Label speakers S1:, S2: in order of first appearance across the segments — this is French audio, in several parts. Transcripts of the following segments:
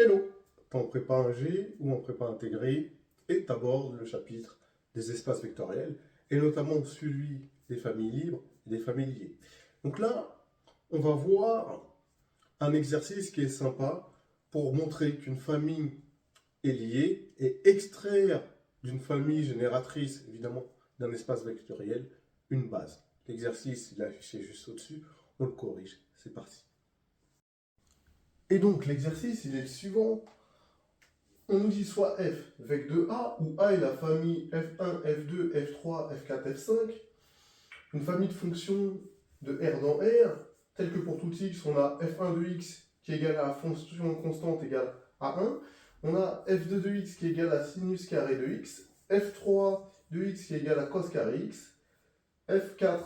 S1: Hello, t'es en prépa 1G ou en prépa intégrée et t'abordes le chapitre des espaces vectoriels et notamment celui des familles libres et des familles liées. Donc là, on va voir un exercice qui est sympa pour montrer qu'une famille est liée et extraire d'une famille génératrice, évidemment, d'un espace vectoriel, une base. L'exercice, il est affiché juste au-dessus, on le corrige. C'est parti. Et donc l'exercice, il est le suivant. On nous dit soit f vec de A, où A est la famille f1, f2, f3, f4, f5, une famille de fonctions de R dans R, telle que pour tout x, on a f1 de x qui est égal à la fonction constante égale à 1, on a f2 de x qui est égal à sinus carré de x, f3 de x qui est égal à cos carré x, f4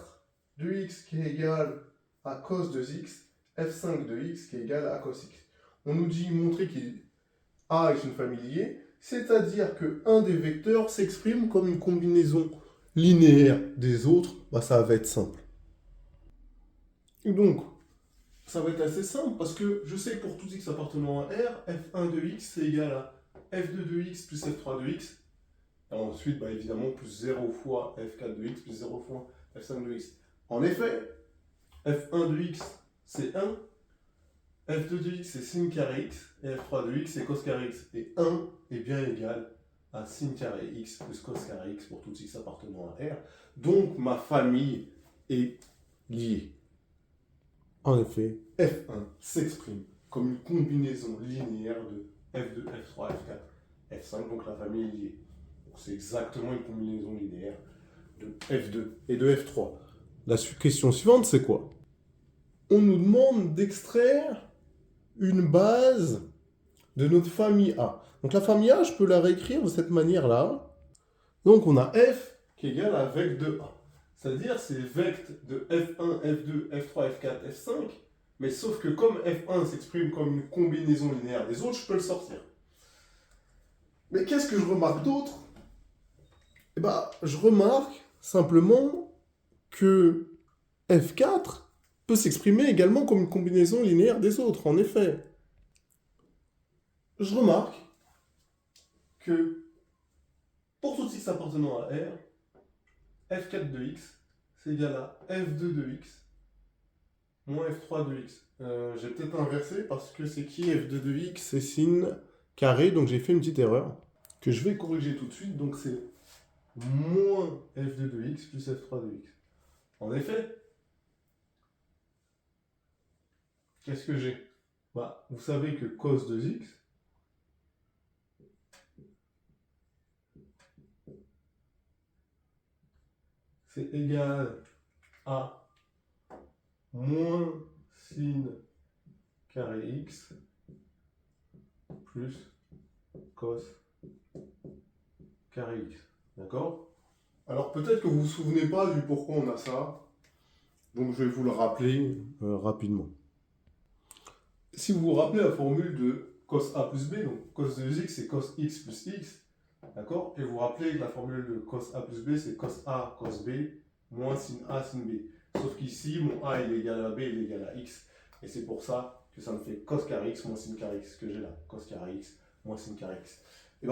S1: de x qui est égal à cos de x, f5 de x qui est égal à cos x. On nous dit montrer qu'il A est une famille liée, c'est-à-dire qu'un des vecteurs s'exprime comme une combinaison linéaire des autres, ça va être simple. Et donc, ça va être assez simple parce que je sais que pour tout x appartenant à R, f1 de x c'est égal à f2 de x plus f3 de x. Et ensuite, évidemment, plus 0 fois f4 de x plus 0 fois f5 de x. En effet, f1 de x c'est 1, f2 de x c'est sin carré x, et f3 de x c'est cos carré x. Et 1 est bien égal à sin carré x plus cos carré x pour tout x appartenant à R. Donc ma famille est liée. En effet, f1 s'exprime comme une combinaison linéaire de f2, f3, f4, f5, donc la famille est liée. C'est exactement une combinaison linéaire de f2 et de f3. La question suivante, c'est quoi? On nous demande d'extraire une base de notre famille A. Donc la famille A, je peux la réécrire de cette manière-là. Donc on a f qui est égal à vec de A. C'est-à-dire c'est vect de f1, f2, f3, f4, f5. Mais sauf que comme f1 s'exprime comme une combinaison linéaire des autres, je peux le sortir. Mais qu'est-ce que je remarque d'autre? Je remarque simplement que f4 peut s'exprimer également comme une combinaison linéaire des autres, en effet. Je remarque que pour tout x appartenant à R, f4 de x, c'est égal à f2 de x moins f3 de x. J'ai peut-être inversé parce que c'est qui f2 de x? C'est sin carré, donc j'ai fait une petite erreur que je vais corriger tout de suite. Donc c'est moins f2 de x plus f3 de x. En effet, qu'est-ce que j'ai? Vous savez que cos de x, c'est égal à moins sin carré x plus cos carré x. D'accord? Alors peut-être que vous ne vous souvenez pas du pourquoi on a ça, donc je vais vous le rappeler rapidement. Si vous vous rappelez la formule de cos A plus B, donc cos de x c'est cos x plus x, d'accord? Et vous vous rappelez que la formule de cos A plus B c'est cos A cos B moins sin A sin B. Sauf qu'ici, mon A il est égal à B, il est égal à x, et c'est pour ça que ça me fait cos carré x moins sin carré x que j'ai là, cos carré x moins sin carré x. Et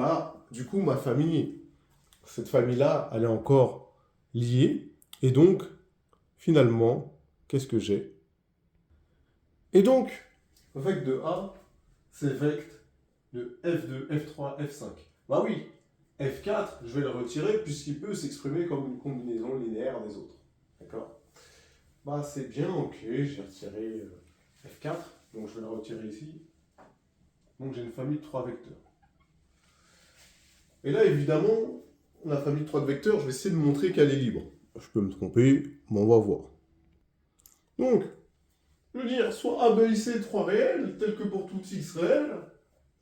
S1: du coup, ma famille, cette famille-là, elle est encore liée, et donc, finalement, qu'est-ce que j'ai? Et donc, vect de A, c'est vect de F2, F3, F5. Oui, F4, je vais le retirer puisqu'il peut s'exprimer comme une combinaison linéaire des autres. D'accord? C'est bien, ok, j'ai retiré F4, donc je vais le retirer ici. Donc j'ai une famille de 3 vecteurs. Et là, évidemment, la famille de 3 vecteurs, je vais essayer de montrer qu'elle est libre. Je peux me tromper, mais on va voir. Donc, je veux dire, soit A, B, C, 3 réels, tel que pour tout x réel,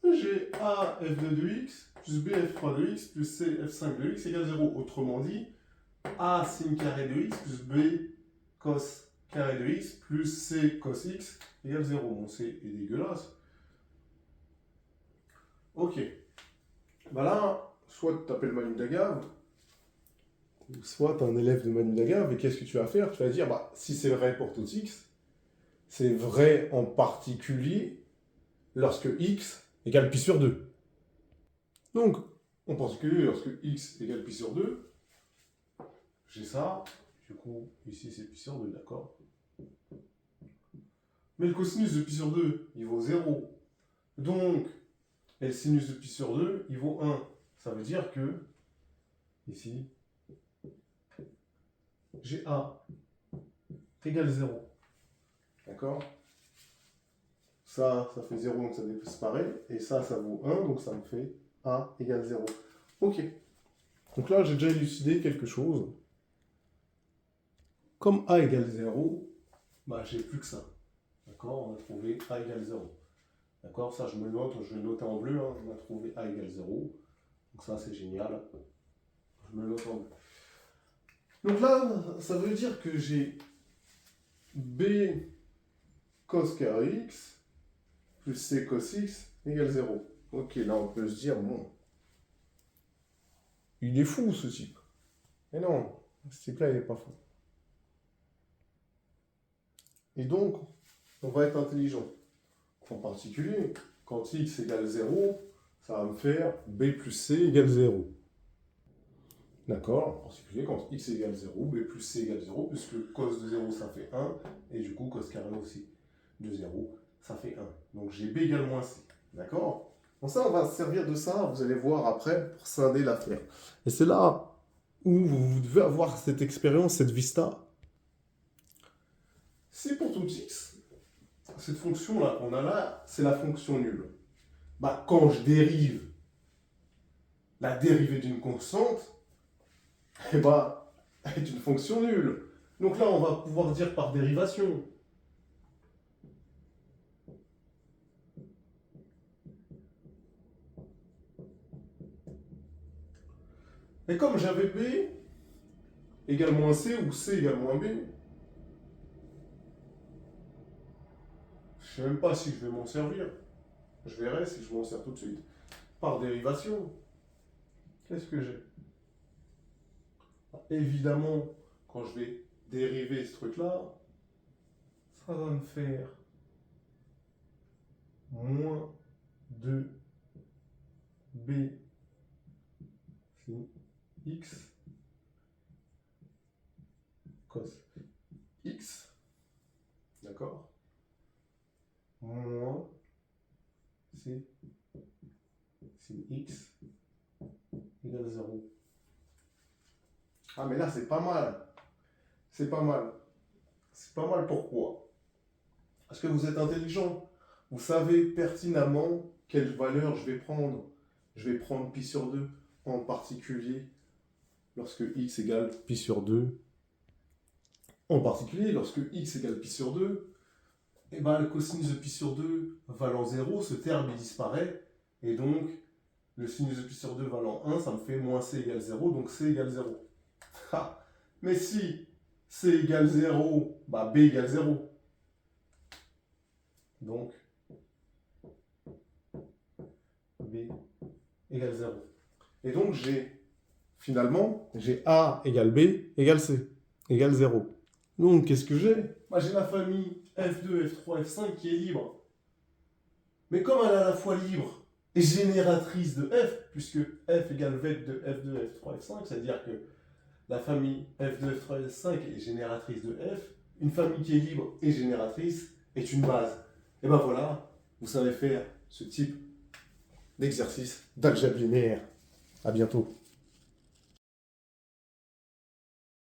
S1: j'ai A, F2 de x, plus B, F3 de x, plus C, F5 de x égale 0. Autrement dit, A sin carré de x plus B cos carré de x plus C cos x égale 0. Mon C est dégueulasse. Ok. Là, soit tu t'appelles Manu Dagave, soit tu es un élève de Manu Dagave, et qu'est-ce que tu vas faire? Tu vas dire, si c'est vrai pour tout x, c'est vrai en particulier lorsque x égale pi sur 2. Donc, en particulier, lorsque x égale pi sur 2, j'ai ça. Du coup, ici, c'est pi sur 2, d'accord? Mais le cosinus de pi sur 2, il vaut 0. Donc, et le sinus de pi sur 2, il vaut 1. Ça veut dire que, ici, j'ai a égale 0. D'accord? Ça fait 0, donc ça disparaît. Et ça vaut 1, donc ça me fait a égale 0. Ok. Donc là, j'ai déjà élucidé quelque chose. Comme a égale 0, bah, j'ai plus que ça. D'accord? On a trouvé a égale 0. D'accord? Ça, je me note, je vais le noter en bleu. Hein. On a trouvé a égale 0. Donc ça, c'est génial. Je me le note en bleu. Donc là, ça veut dire que j'ai b cos carré x plus c cos x égale 0. Ok, là, on peut se dire, bon, il est fou, ce type. Mais non, ce type-là, il n'est pas fou. Et donc, on va être intelligent. En particulier, quand x égale 0, ça va me faire b plus c égale 0. D'accord? En particulier, quand x égale 0, b plus c égale 0, puisque cos de 0, ça fait 1, et du coup, cos carré aussi de 0, ça fait 1. Donc j'ai b égale moins c. D'accord? Bon, ça, on va se servir de ça, vous allez voir après, pour scinder l'affaire. Et c'est là où vous devez avoir cette expérience, cette vista. Si pour tout x, cette fonction-là qu'on a là, c'est la fonction nulle. Bah, quand je dérive la dérivée d'une constante, eh bah, elle est une fonction nulle. Donc là, on va pouvoir dire par dérivation. Et comme j'avais b égale moins c ou c égale moins b, je ne sais même pas si je vais m'en servir. Je verrai si je m'en sers tout de suite. Par dérivation, qu'est-ce que j'ai? Évidemment, quand je vais dériver ce truc-là, ça va me faire moins 2b sin x cos x, d'accord? Moins c sin x égale 0. Ah, mais là, c'est pas mal. C'est pas mal. C'est pas mal pourquoi? Parce que vous êtes intelligent. Vous savez pertinemment quelle valeur je vais prendre. Je vais prendre pi sur 2, en particulier lorsque x égale pi sur 2. En particulier, lorsque x égale pi sur 2, et ben, le cosinus de pi sur 2 valant 0, ce terme il disparaît. Et donc, le sinus de pi sur 2 valant 1, ça me fait moins c égale 0, donc c égale 0. Mais si c égale 0, bah b égale 0. Donc, b égale 0. Et donc, finalement, j'ai a égale b égale c égale 0. Donc, qu'est-ce que j'ai? Bah, j'ai la famille F2, F3, F5 qui est libre. Mais comme elle est à la fois libre et génératrice de f, puisque f égale vectre de F2, F3, F5, c'est-à-dire que la famille F2, F3, F5 est génératrice de f, une famille qui est libre et génératrice est une base. Et ben voilà, vous savez faire ce type d'exercice d'algèbre linéaire. À bientôt.